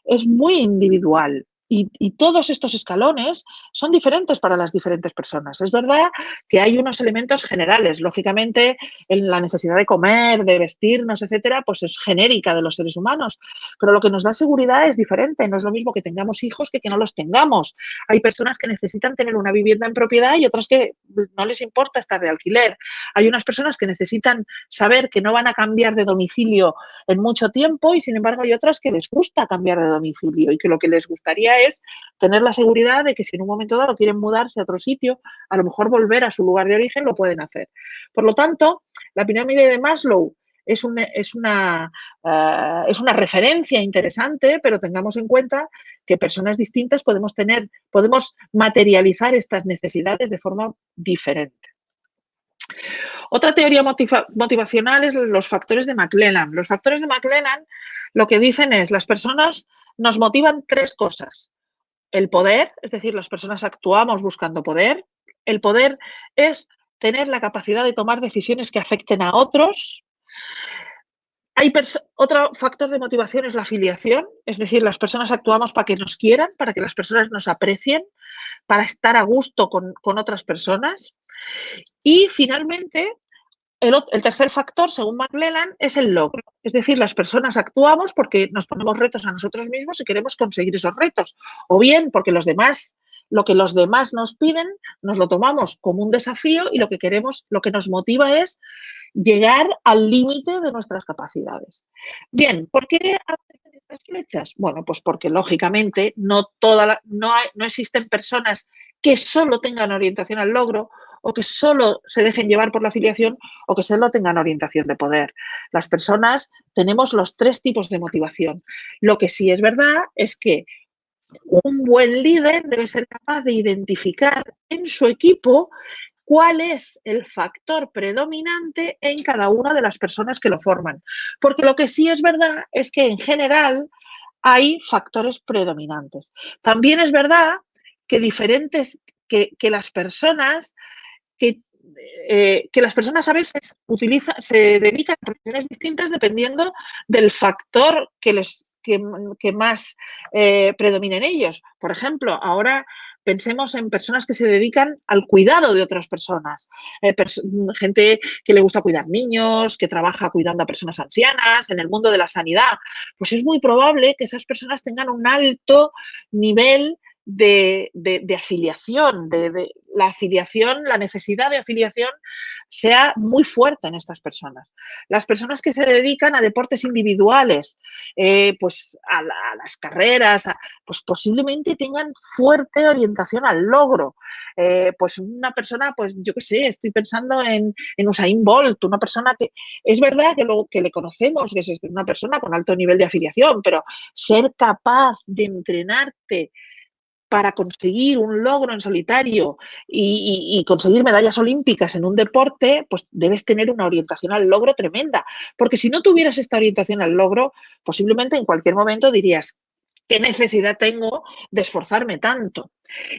S1: es muy individual. Y todos estos escalones son diferentes para las diferentes personas. Es verdad que hay unos elementos generales. Lógicamente, en la necesidad de comer, de vestirnos, etcétera, pues es genérica de los seres humanos. Pero lo que nos da seguridad es diferente. No es lo mismo que tengamos hijos que no los tengamos. Hay personas que necesitan tener una vivienda en propiedad y otras que no les importa estar de alquiler. Hay unas personas que necesitan saber que no van a cambiar de domicilio en mucho tiempo y sin embargo hay otras que les gusta cambiar de domicilio y que lo que les gustaría es tener la seguridad de que si en un momento dado quieren mudarse a otro sitio, a lo mejor volver a su lugar de origen lo pueden hacer. Por lo tanto, la pirámide de Maslow es una referencia interesante, pero tengamos en cuenta que personas distintas podemos materializar estas necesidades de forma diferente. Otra teoría motivacional es los factores de McClellan. Los factores de McClellan lo que dicen es las personas nos motivan tres cosas. El poder, es decir, las personas actuamos buscando poder. El poder es tener la capacidad de tomar decisiones que afecten a otros. Otro factor de motivación es la afiliación, es decir, las personas actuamos para que nos quieran, para que las personas nos aprecien, para estar a gusto con otras personas. Y finalmente, el tercer factor, según McClellan, es el logro. Es decir, las personas actuamos porque nos ponemos retos a nosotros mismos y queremos conseguir esos retos. O bien porque lo que los demás nos piden, nos lo tomamos como un desafío y lo que nos motiva es llegar al límite de nuestras capacidades. Bien, ¿por qué aparecen estas flechas? Bueno, pues porque lógicamente no existen personas que solo tengan orientación al logro o que solo se dejen llevar por la afiliación o que solo tengan orientación de poder. Las personas tenemos los tres tipos de motivación. Lo que sí es verdad es que un buen líder debe ser capaz de identificar en su equipo cuál es el factor predominante en cada una de las personas que lo forman. Porque lo que sí es verdad es que en general hay factores predominantes. También es verdad que que las personas que las personas a veces se dedican a profesiones distintas dependiendo del factor que más predomina en ellos. Por ejemplo, ahora pensemos en personas que se dedican al cuidado de otras personas, gente que le gusta cuidar niños, que trabaja cuidando a personas ancianas, en el mundo de la sanidad. Pues es muy probable que esas personas tengan un alto nivel de afiliación, la afiliación, la necesidad de afiliación sea muy fuerte en estas personas. Las personas que se dedican a deportes individuales, pues a las carreras, pues posiblemente tengan fuerte orientación al logro. Pues una persona, pues yo qué sé, estoy pensando en Usain Bolt, una persona que es verdad que le conocemos, que es una persona con alto nivel de afiliación, pero ser capaz de entrenarte para conseguir un logro en solitario y conseguir medallas olímpicas en un deporte, pues debes tener una orientación al logro tremenda. Porque si no tuvieras esta orientación al logro, posiblemente en cualquier momento dirías, ¿qué necesidad tengo de esforzarme tanto?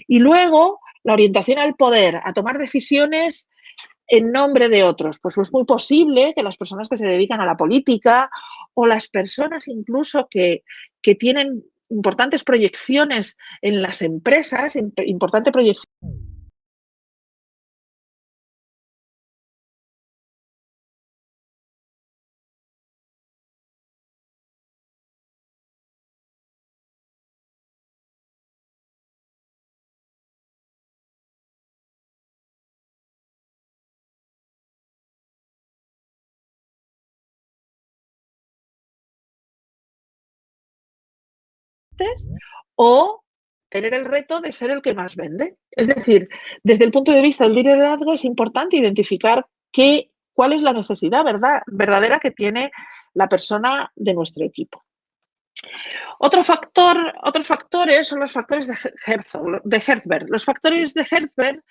S1: Y luego, la orientación al poder, a tomar decisiones en nombre de otros. Pues es muy posible que las personas que se dedican a la política o las personas incluso que tienen importantes proyecciones en las empresas, importante proyección o tener el reto de ser el que más vende. Es decir, desde el punto de vista del liderazgo es importante identificar cuál es la necesidad verdadera que tiene la persona de nuestro equipo. Otros factores son los factores de Herzberg. Los factores de Herzberg,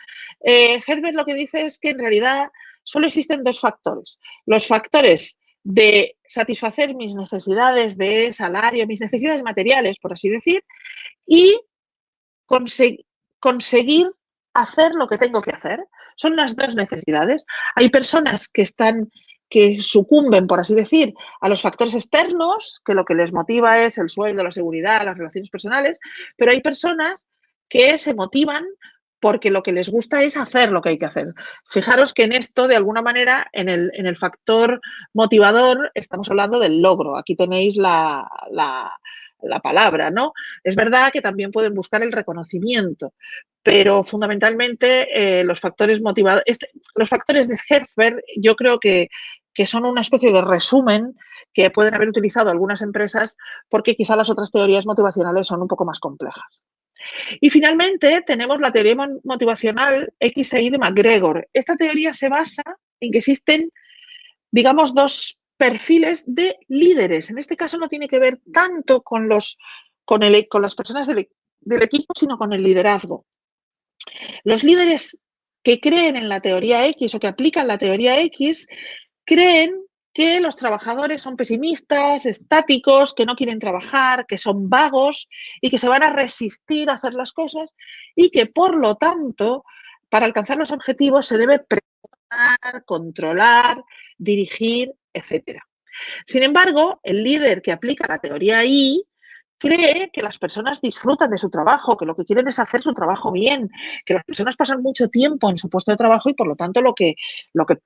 S1: Herzberg lo que dice es que en realidad solo existen dos factores. Los factores de satisfacer mis necesidades de salario, mis necesidades materiales, por así decir, y conseguir hacer lo que tengo que hacer. Son las dos necesidades. Hay personas que sucumben, por así decir, a los factores externos, que lo que les motiva es el sueldo, la seguridad, las relaciones personales, pero hay personas que se motivan porque lo que les gusta es hacer lo que hay que hacer. Fijaros que en esto, de alguna manera, en el factor motivador, estamos hablando del logro. Aquí tenéis la palabra, ¿no? Es verdad que también pueden buscar el reconocimiento, pero fundamentalmente los factores motivadores, los factores de Herzberg, yo creo que son una especie de resumen que pueden haber utilizado algunas empresas porque quizá las otras teorías motivacionales son un poco más complejas. Y finalmente tenemos la teoría motivacional X e Y de McGregor. Esta teoría se basa en que existen, digamos, dos perfiles de líderes. En este caso no tiene que ver tanto con las personas del equipo, sino con el liderazgo. Los líderes que creen en la teoría X o que aplican la teoría X creen que los trabajadores son pesimistas, estáticos, que no quieren trabajar, que son vagos y que se van a resistir a hacer las cosas y que, por lo tanto, para alcanzar los objetivos se debe presionar, controlar, dirigir, etcétera. Sin embargo, el líder que aplica la teoría I cree que las personas disfrutan de su trabajo, que lo que quieren es hacer su trabajo bien, que las personas pasan mucho tiempo en su puesto de trabajo y por lo tanto lo que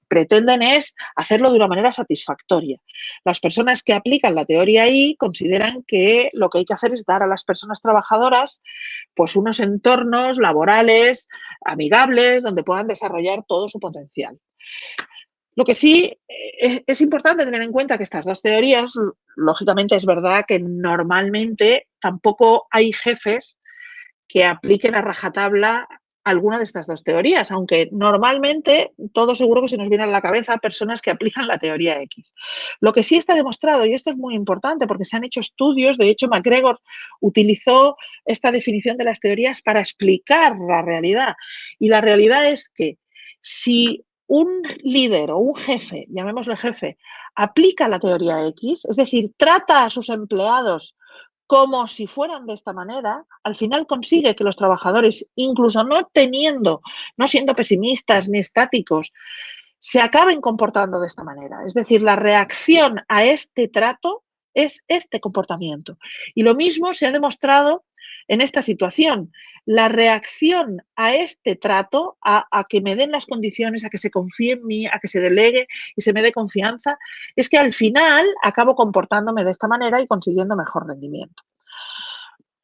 S1: pretenden es hacerlo de una manera satisfactoria. Las personas que aplican la teoría I consideran que lo que hay que hacer es dar a las personas trabajadoras pues unos entornos laborales amigables donde puedan desarrollar todo su potencial. Lo que sí es importante tener en cuenta que estas dos teorías, lógicamente es verdad que normalmente tampoco hay jefes que apliquen a rajatabla alguna de estas dos teorías, aunque normalmente todo seguro que se nos viene a la cabeza personas que aplican la teoría X. Lo que sí está demostrado, y esto es muy importante porque se han hecho estudios, de hecho McGregor utilizó esta definición de las teorías para explicar la realidad, y la realidad es que si un líder o un jefe, llamémosle jefe, aplica la teoría X, es decir, trata a sus empleados como si fueran de esta manera, al final consigue que los trabajadores, incluso no siendo pesimistas ni estáticos, se acaben comportando de esta manera. Es decir, la reacción a este trato es este comportamiento. Y lo mismo se ha demostrado en esta situación. La reacción a este trato, a que me den las condiciones, a que se confíe en mí, a que se delegue y se me dé confianza, es que al final acabo comportándome de esta manera y consiguiendo mejor rendimiento.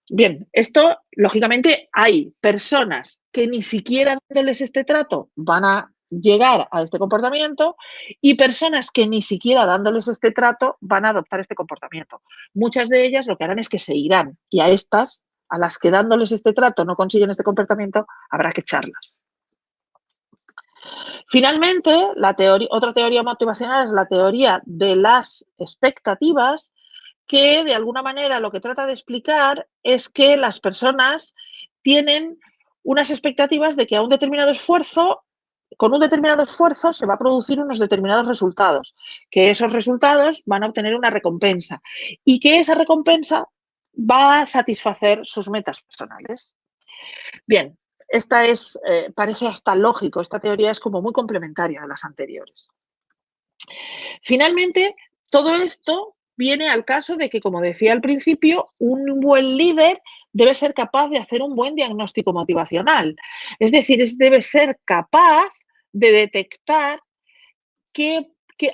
S1: Bien, esto, lógicamente, hay personas que ni siquiera dándoles este trato van a llegar a este comportamiento y personas que ni siquiera dándoles este trato van a adoptar este comportamiento. Muchas de ellas lo que harán es que se irán y a estas, a las que dándoles este trato no consiguen este comportamiento, habrá que echarlas. Finalmente, otra teoría motivacional es la teoría de las expectativas, que de alguna manera lo que trata de explicar es que las personas tienen unas expectativas de que con un determinado esfuerzo se va a producir unos determinados resultados, que esos resultados van a obtener una recompensa y que esa recompensa va a satisfacer sus metas personales. Bien, parece hasta lógico, esta teoría es como muy complementaria a las anteriores. Finalmente, todo esto viene al caso de que, como decía al principio, un buen líder debe ser capaz de hacer un buen diagnóstico motivacional. Es decir, debe ser capaz de detectar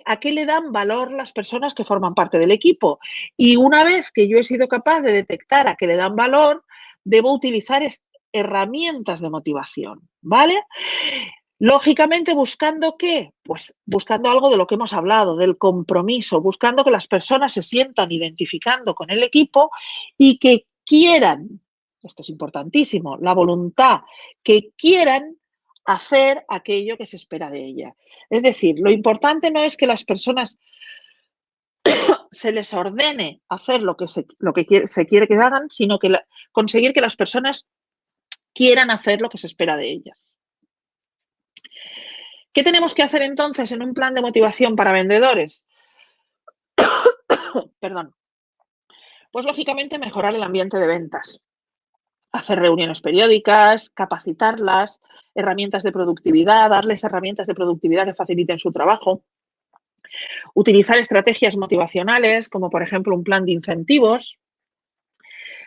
S1: a qué le dan valor las personas que forman parte del equipo. Y una vez que yo he sido capaz de detectar a qué le dan valor, debo utilizar herramientas de motivación, ¿vale? Lógicamente, ¿buscando qué? Pues buscando algo de lo que hemos hablado, del compromiso, buscando que las personas se sientan identificando con el equipo y que quieran, esto es importantísimo, la voluntad, que quieran hacer aquello que se espera de ella. Es decir, lo importante no es que las personas se les ordene hacer lo que se quiere que hagan, sino que conseguir que las personas quieran hacer lo que se espera de ellas. ¿Qué tenemos que hacer entonces en un plan de motivación para vendedores? Perdón. Pues lógicamente mejorar el ambiente de ventas, hacer reuniones periódicas, capacitarlas, herramientas de productividad, darles herramientas de productividad que faciliten su trabajo, utilizar estrategias motivacionales como por ejemplo un plan de incentivos,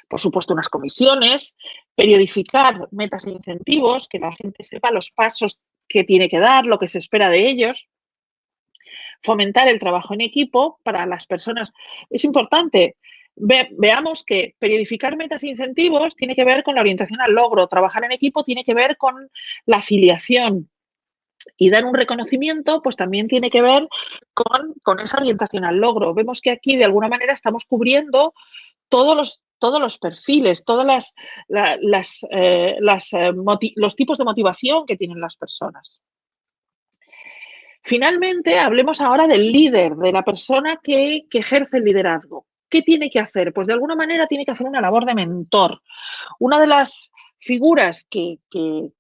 S1: por supuesto unas comisiones, periodificar metas e incentivos, que la gente sepa los pasos que tiene que dar, lo que se espera de ellos, fomentar el trabajo en equipo para las personas. Es importante, veamos que periodificar metas e incentivos tiene que ver con la orientación al logro, trabajar en equipo tiene que ver con la afiliación y dar un reconocimiento, pues también tiene que ver con esa orientación al logro. Vemos que aquí de alguna manera estamos cubriendo todos los perfiles, todas los tipos de motivación que tienen las personas. Finalmente, hablemos ahora del líder, de la persona que ejerce el liderazgo. ¿Qué tiene que hacer? Pues de alguna manera tiene que hacer una labor de mentor. Una de las figuras que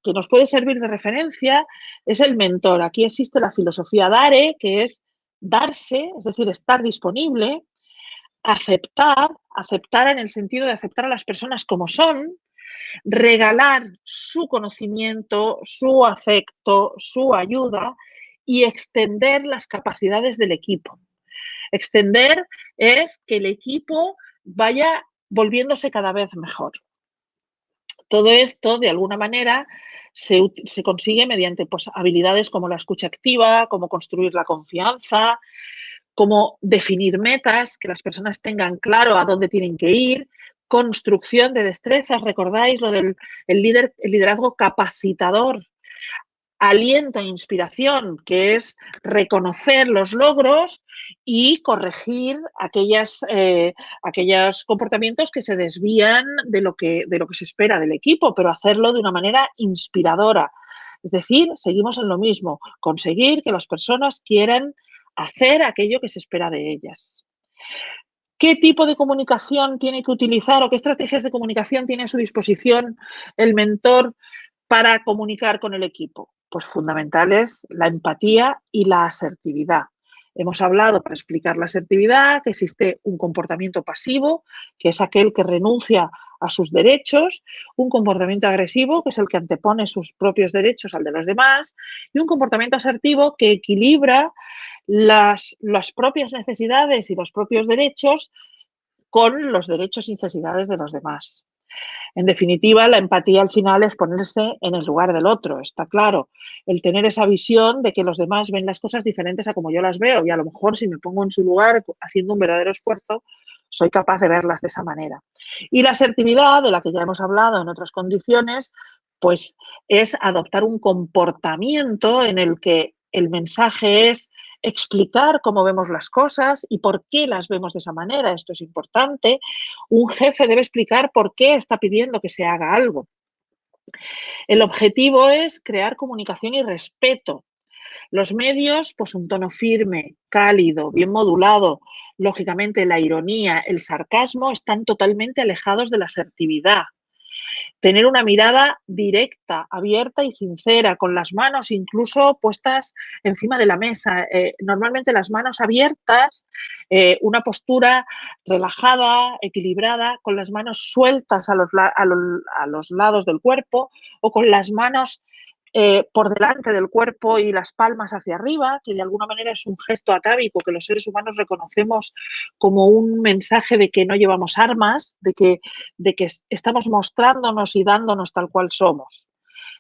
S1: nos puede servir de referencia es el mentor. Aquí existe la filosofía DARE, que es darse, es decir, estar disponible, aceptar en el sentido de aceptar a las personas como son, regalar su conocimiento, su afecto, su ayuda y extender las capacidades del equipo. Extender es que el equipo vaya volviéndose cada vez mejor. Todo esto, de alguna manera, se consigue mediante pues, habilidades como la escucha activa, como construir la confianza, como definir metas, que las personas tengan claro a dónde tienen que ir, construcción de destrezas, recordáis lo del el liderazgo capacitador, aliento e inspiración, que es reconocer los logros y corregir aquellos comportamientos que se desvían de lo que se espera del equipo, pero hacerlo de una manera inspiradora. Es decir, seguimos en lo mismo, conseguir que las personas quieran hacer aquello que se espera de ellas. ¿Qué tipo de comunicación tiene que utilizar o qué estrategias de comunicación tiene a su disposición el mentor para comunicar con el equipo? Pues fundamentales la empatía y la asertividad. Hemos hablado para explicar la asertividad que existe un comportamiento pasivo, que es aquel que renuncia a sus derechos, un comportamiento agresivo, que es el que antepone sus propios derechos al de los demás, y un comportamiento asertivo que equilibra las propias necesidades y los propios derechos con los derechos y necesidades de los demás. En definitiva, la empatía al final es ponerse en el lugar del otro, está claro. El tener esa visión de que los demás ven las cosas diferentes a como yo las veo y a lo mejor si me pongo en su lugar haciendo un verdadero esfuerzo, soy capaz de verlas de esa manera. Y la asertividad, de la que ya hemos hablado en otras condiciones, pues es adoptar un comportamiento en el que el mensaje es explicar cómo vemos las cosas y por qué las vemos de esa manera. Esto es importante. Un jefe debe explicar por qué está pidiendo que se haga algo. El objetivo es crear comunicación y respeto. Los medios, pues un tono firme, cálido, bien modulado. Lógicamente, la ironía, el sarcasmo están totalmente alejados de la asertividad. Tener una mirada directa, abierta y sincera, con las manos incluso puestas encima de la mesa. Normalmente las manos abiertas, una postura relajada, equilibrada, con las manos sueltas a los lados del cuerpo o con las manos por delante del cuerpo y las palmas hacia arriba, que de alguna manera es un gesto atávico que los seres humanos reconocemos como un mensaje de que no llevamos armas, de que estamos mostrándonos y dándonos tal cual somos.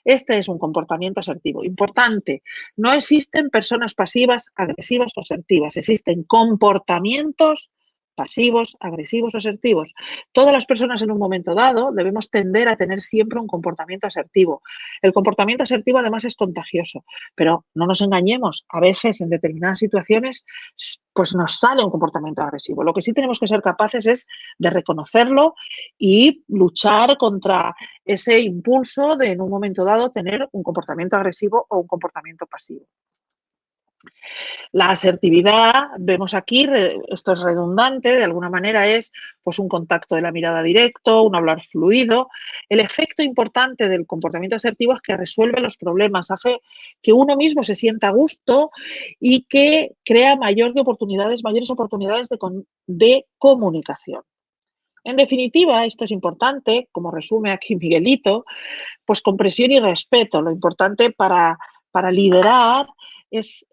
S1: Este es un comportamiento asertivo. Importante, no existen personas pasivas, agresivas o asertivas, existen comportamientos pasivos, agresivos o asertivos. Todas las personas en un momento dado debemos tender a tener siempre un comportamiento asertivo. El comportamiento asertivo además es contagioso, pero no nos engañemos, a veces en determinadas situaciones pues nos sale un comportamiento agresivo. Lo que sí tenemos que ser capaces es de reconocerlo y luchar contra ese impulso de en un momento dado tener un comportamiento agresivo o un comportamiento pasivo. La asertividad, vemos aquí, esto es redundante, de alguna manera es pues un contacto de la mirada directo, un hablar fluido. El efecto importante del comportamiento asertivo es que resuelve los problemas, hace que uno mismo se sienta a gusto y que crea mayores oportunidades de comunicación. En definitiva, esto es importante, como resume aquí Miguelito, pues compresión y respeto. Lo importante para liderar es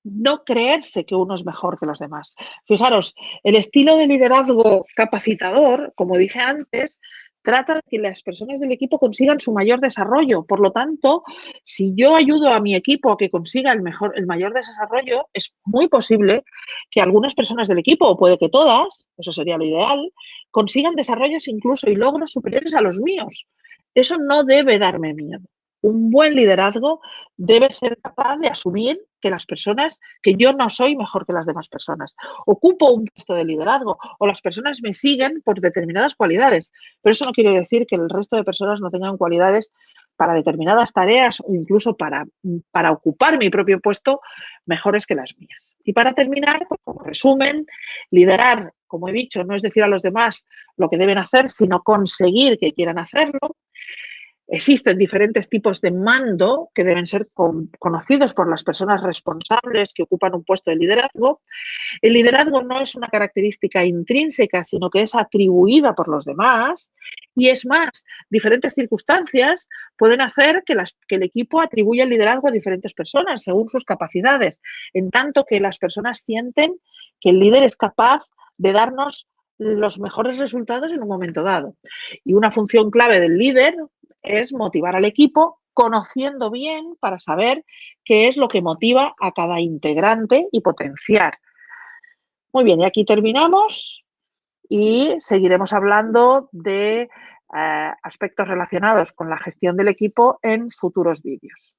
S1: no creerse que uno es mejor que los demás. Fijaros, el estilo de liderazgo capacitador, como dije antes, trata de que las personas del equipo consigan su mayor desarrollo. Por lo tanto, si yo ayudo a mi equipo a que consiga el mayor desarrollo, es muy posible que algunas personas del equipo, o puede que todas, eso sería lo ideal, consigan desarrollos incluso y logros superiores a los míos. Eso no debe darme miedo. Un buen liderazgo debe ser capaz de asumir que las personas, que yo no soy mejor que las demás personas. Ocupo un puesto de liderazgo o las personas me siguen por determinadas cualidades, pero eso no quiere decir que el resto de personas no tengan cualidades para determinadas tareas o incluso para ocupar mi propio puesto mejores que las mías. Y para terminar, pues, como resumen, liderar, como he dicho, no es decir a los demás lo que deben hacer, sino conseguir que quieran hacerlo. Existen diferentes tipos de mando que deben ser conocidos por las personas responsables que ocupan un puesto de liderazgo. El liderazgo no es una característica intrínseca, sino que es atribuida por los demás. Y es más, diferentes circunstancias pueden hacer que el equipo atribuya el liderazgo a diferentes personas según sus capacidades, en tanto que las personas sienten que el líder es capaz de darnos los mejores resultados en un momento dado. Y una función clave del líder es motivar al equipo conociendo bien para saber qué es lo que motiva a cada integrante y potenciar. Muy bien, y aquí terminamos y seguiremos hablando de aspectos relacionados con la gestión del equipo en futuros vídeos.